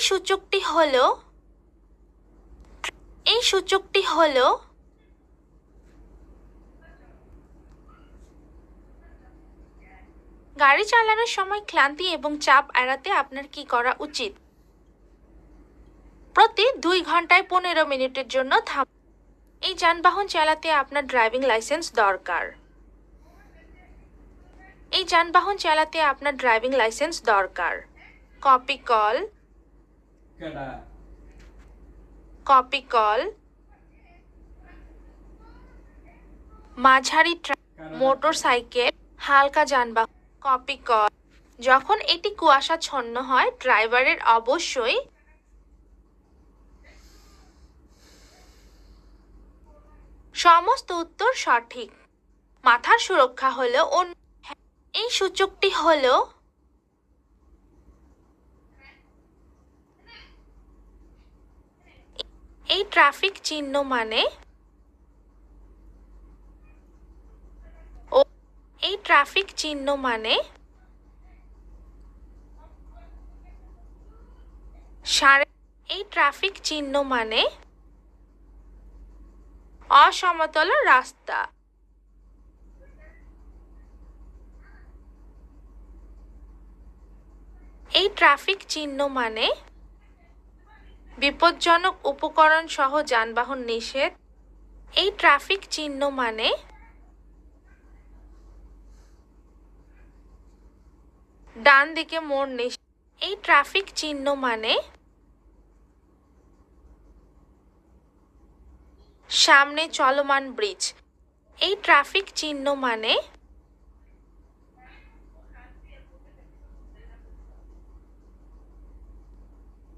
সূচকটি হলো গাড়ি চালানোর সময় ক্লান্তি এবং চাপ এড়াতে আপনার কি করা উচিত? প্রতি 2 ঘন্টায় 15 মিনিটের জন্য এই যানবাহন চালাতে আপনার ড্রাইভিং লাইসেন্স দরকার। কপি কল, মাঝারি মোটরসাইকেল, হালকা যানবাহন। Copy call. যখন এটি কুয়াশাচ্ছন্ন হয়, ড্রাইভারের অবশ্যই সমস্ত উত্তর সঠিক। মাথার সুরক্ষা হলো এই সূচকটি হলো এই ট্রাফিক চিহ্ন মানে অসমতল রাস্তা। এই ট্রাফিক চিহ্ন মানে বিপজ্জনক উপকরণ সহ যানবাহন নিষেধ। এই ট্রাফিক চিহ্ন মানে ডান দিকে মোড় নিষেধ। এই ট্রাফিক চিহ্ন মানে সামনে চলমান ব্রিজ। এই ট্রাফিক চিহ্ন মানে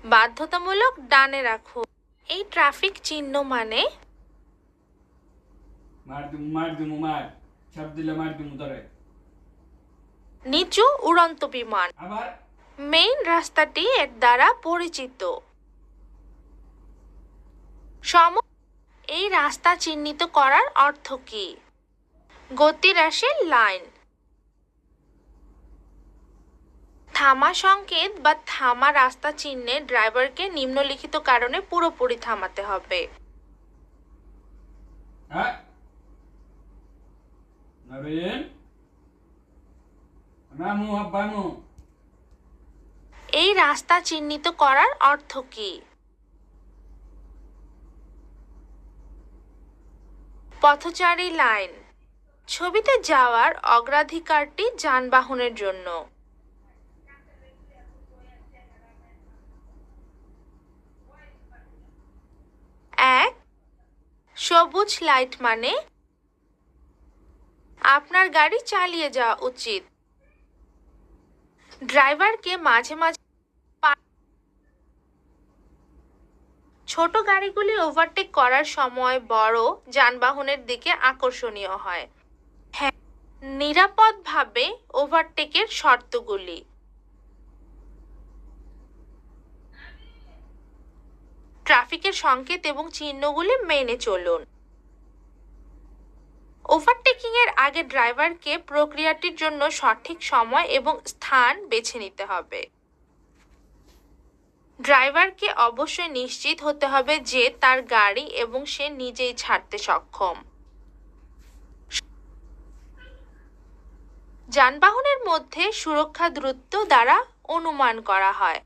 বাধ্যতামূলক ডানে রাখুন। এই ট্রাফিক চিহ্ন মানে নিচু উড়ন্ত বিমান। মেইন রাস্তাটি এর দ্বারা পরিচিত। এই রাস্তা চিহ্নিত করার অর্থ কি? গতিহ্রাসের লাইন। থামা সংকেত বা থামা রাস্তা চিহ্নে ড্রাইভারকে নিম্নলিখিত কারণে পুরোপুরি থামাতে হবে। এই রাস্তা চিহ্নিত করার অর্থ কি? পথচারী লাইন। ছবিতে যাওয়ার অগ্রাধিকারটি যানবাহনের জন্য। 1. সবুজ লাইট মানে আপনার গাড়ি চালিয়ে যাওয়া উচিত। ড্রাইভারকে মাঝে মাঝে ছোট গাড়িগুলি ওভারটেক করার সময় বড় যানবাহনের দিকে আকর্ষণীয় হয়। হ্যাঁ, নিরাপদভাবে ওভারটেকের শর্তগুলি। ট্রাফিকের সংকেত এবং চিহ্নগুলি মেনে চলুন। ওভারটেকিং এর আগে ড্রাইভারকে প্রক্রিয়াটির জন্য সঠিক সময় এবং স্থান বেছে নিতে হবে। ড্রাইভারকে অবশ্যই নিশ্চিত হতে হবে যে তার গাড়ি এবং সে নিজেই ছাড়তে সক্ষম। যানবাহনের মধ্যে সুরক্ষা দূরত্ব দ্বারা অনুমান করা হয়।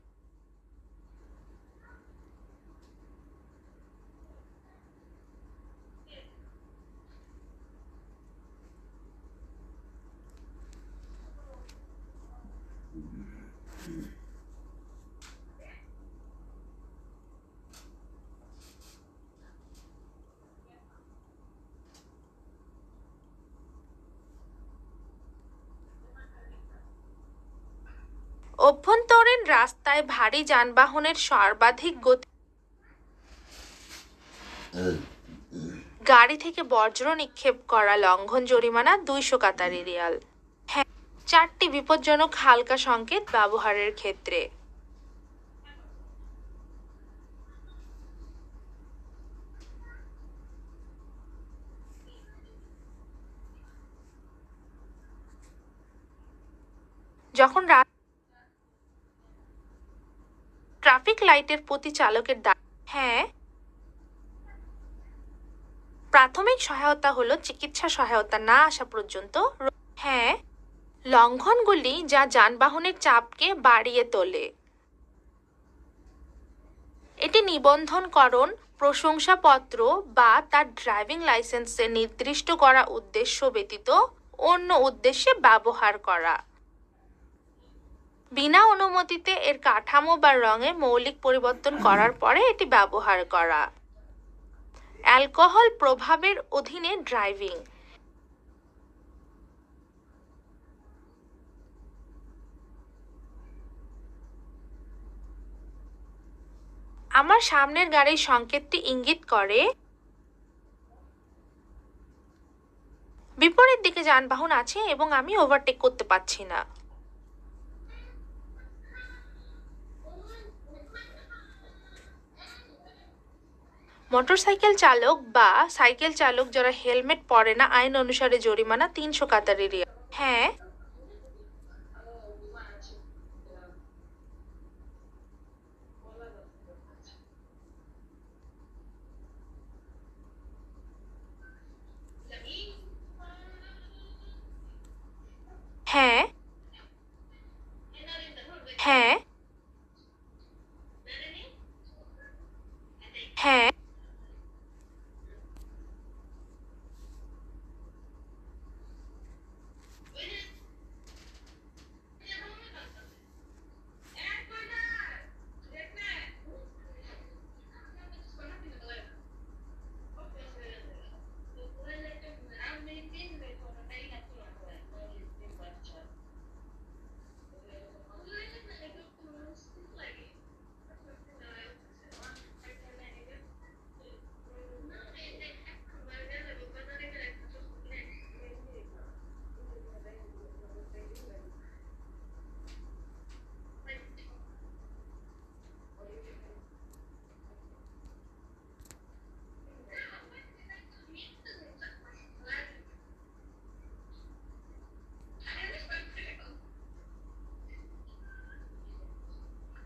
অভ্যন্তরীণ রাস্তায় ভারী যানবাহনের সর্বাধিক গতি। গাড়ি থেকে বর্জ্য নিক্ষেপ করা লঙ্ঘন জরিমানা 200 কাতারি রিয়াল। হ্যাঁ, 4টি বিপজ্জনক হালকা সংকেত ব্যবহারের ক্ষেত্রে। যখন ট্রাফিক লাইটের প্রতি চালকের হ্যাঁ। প্রাথমিক সহায়তা হলো চিকিৎসা সহায়তা না আসা পর্যন্ত। হ্যাঁ। লঙ্ঘনগুলি যা যানবাহনের চাপকে বাড়িয়ে তোলে। এটি নিবন্ধনকরণ, প্রশংসাপত্র বা তার ড্রাইভিং লাইসেন্সে নির্দিষ্ট করা উদ্দেশ্য ব্যতীত অন্য উদ্দেশ্যে ব্যবহার করা। বিনা অনুমতিতে এর কাঠামো বা রঙে মৌলিক পরিবর্তন করার পরে এটি ব্যবহার করা। অ্যালকোহল প্রভাবের অধীনে ড্রাইভিং। আমার সামনের গাড়ির সংকেতটি ইঙ্গিত করে বিপরীত দিকে যানবাহন আছে এবং আমি ওভারটেক করতে পারছি না। মোটরসাইকেল চালক বা সাইকেল চালক যারা হেলমেট পরে না, আইন অনুসারে জরিমানা 300 কাতারি রিয়াল। হ্যাঁ। হ্যাঁ।